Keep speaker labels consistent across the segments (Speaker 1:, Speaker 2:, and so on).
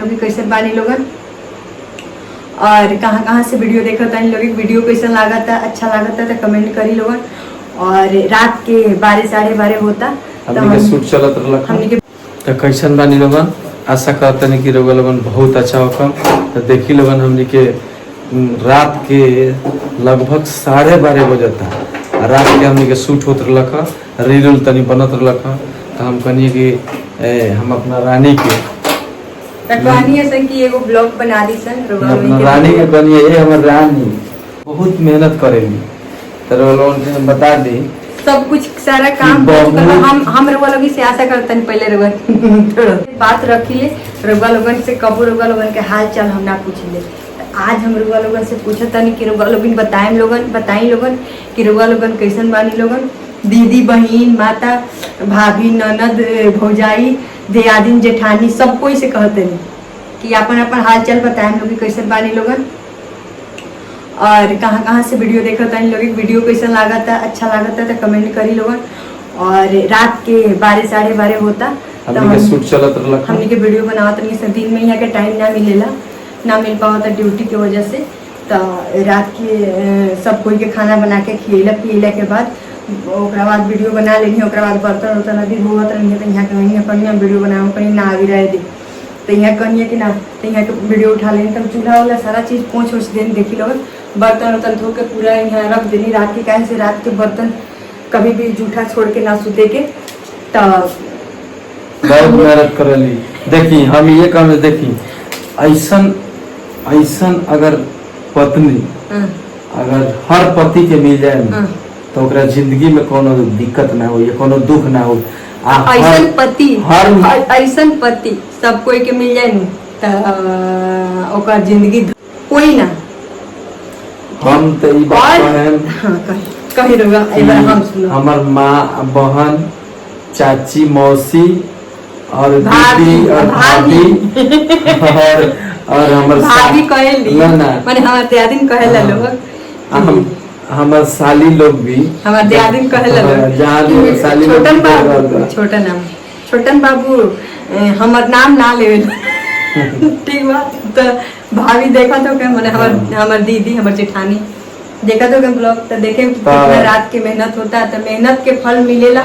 Speaker 1: अभी कैसे बानी लोगन और कहाँ से वीडियो देखा था इन लोग वीडियो कैसा लगा था, अच्छा लगा था तो कमेंट करी लोगन। और रात के 12-12:30 होता
Speaker 2: हमनी के शूट चलत रहलक तो कैसन बानी लोगन। आशा करते हैं कि रोगा लोगन बहुत अच्छा होकम। तो देखी लोगन हमनी के रात के लगभग 12:30 बजता। रात के हमनी के शूट होत रहलक, रील उल तनी बनत रहलक। तो हम कहनी कि हम अपना रानी के
Speaker 1: कहानी है कि एगो ब्लॉग बना दी सन
Speaker 2: अपना रानी के कहनी ये हमर रानी बहुत मेहनत करेली। तो लोगन के हम बता दी
Speaker 1: सब कुछ सारा काम हम रउआ लोग से आशा करते हैं। पहले रउआ बात रखिए रउआ लोगन से, कबू रउआ लोगन के हाल चाल हम ना पूछिले। आज हम रउआ लोगन से पूछत तनी कि रउआ लोगन बताई लोगन कि रउआ लोगन कैसन बानी लोगन। दीदी बहन माता भाभी ननद भौजाई दियादिन जेठानी सब कोई से कहते हैं कि अपन अपन हाल चाल बताएं लोग कैसन बानी लोगन। और कहाँ से वीडियो देखा था इन लोग वीडियो कैसा लगा था, अच्छा लगा था तो कमेंट करी लोगन। और रात के 12-12:30 होता तो हमने के वीडियो बनावत नहीं सब दिन में यहाँ के टाइम ना मिल पावा था ड्यूटी की वजह से। तो रात के सब कोई के खाना बना के खिला के बाद ओकरा बाद वीडियो बना लेनी। ओकरा बाद बर्तन उर्तन अभी होत रही तो यहाँ कहीं हम वीडियो बनाओ कहीं ना आगे रह दी तो यहाँ कहिए कि ना तो यहाँ के वीडियो उठा लेनी। तब चूल्हा वाला सारा चीज़ पोंछ देनी। देखी लोग बर्तन उर्तन धो के पूरा यहाँ रख देनी रात के। काहे से रात के बर्तन कभी भी जूठा छोड़ के ना सुते के। तो
Speaker 2: बहुत मेहनत करली। देखी हम ये काम देखी ऐसन अगर पत्नी अगर हर पति के मिल जाए ना तो ओकरा जिंदगी में कोनो दिक्कत ना हो या कोनो दुख ना हो। ऐसन पति सब कोई के मिल जाए ना
Speaker 1: तो जिंदगी कोई ना।
Speaker 2: हम तो ई बात
Speaker 1: कही रहुआ हम सुनो।
Speaker 2: हमर माँ बहन चाची मौसी और दीदी और भाभी और हमर
Speaker 1: भाभी कहेली माने हमर दियादिन कहेला लोग।
Speaker 2: हमर साली लोग भी
Speaker 1: हमारे दियादिन कहेला छोटन बाबू हमर नाम ना ले ठीक बा। तो भाभी देखा तो क्या माने हमर दीदी हमर जेठानी देखा तो क्या ब्लॉग तो देखे कितना रात के मेहनत होता है। तो मेहनत के फल मिलेला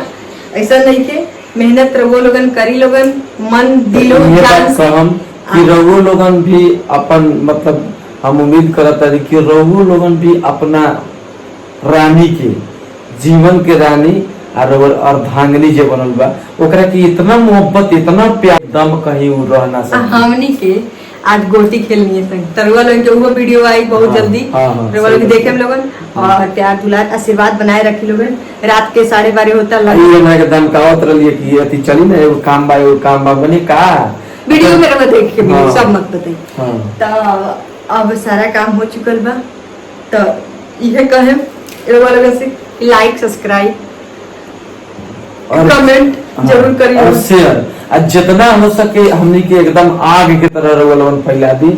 Speaker 1: ऐसा नहीं के मेहनत रवो लोगन करी लोगन मन दिलो जान से
Speaker 2: कि रवो लोगन भी अपन मतलब हम उम्मीद करता है कि रवो लोगन भी अपना रानी के जीवन के रानी और अर्धांगिनी जे बनल बा ओकरा की इतना मोहब्बत इतना प्यार दम कहीं रहना सकता।
Speaker 1: हमनी के आज गोटी खेलनी है संग तरुआ लोगन के वो वीडियो आई बहुत जल्दी रउआ लोग देखे हम लोगन। और प्यार दुलार आशीर्वाद बनाए रखी लोगन। रात के 12:30 होता
Speaker 2: ये मैं के दमकावत रहलिए कि अति चली ना एगो काम बा बनी का
Speaker 1: वीडियो में रउआ देख के सब मत बताई। तो अब सारा काम हो चुकल बा। तो इहे कहे रउआ लोगन से लाइक सब्सक्राइब और कमेंट जरूर करिए
Speaker 2: और शेयर जितना हो सके हमनी के एकदम आग की तरह रउआ लोगन फैला दी।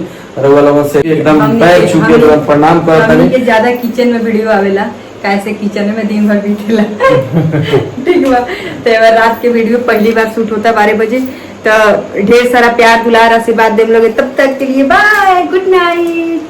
Speaker 2: रउआ लोगन से एकदम पैर छू के लोगन प्रणाम करत हनी
Speaker 1: के ज्यादा किचन में वीडियो आवेला कैसे किचन में दिन भर बीतेला ठीक बा। तो रात के वीडियो पहली बार शूट होता 12 बजे। तो ढेर सारा प्यार दुलार आशीर्वाद देम लोगे। तब तक के लिए बाय गुड नाइट।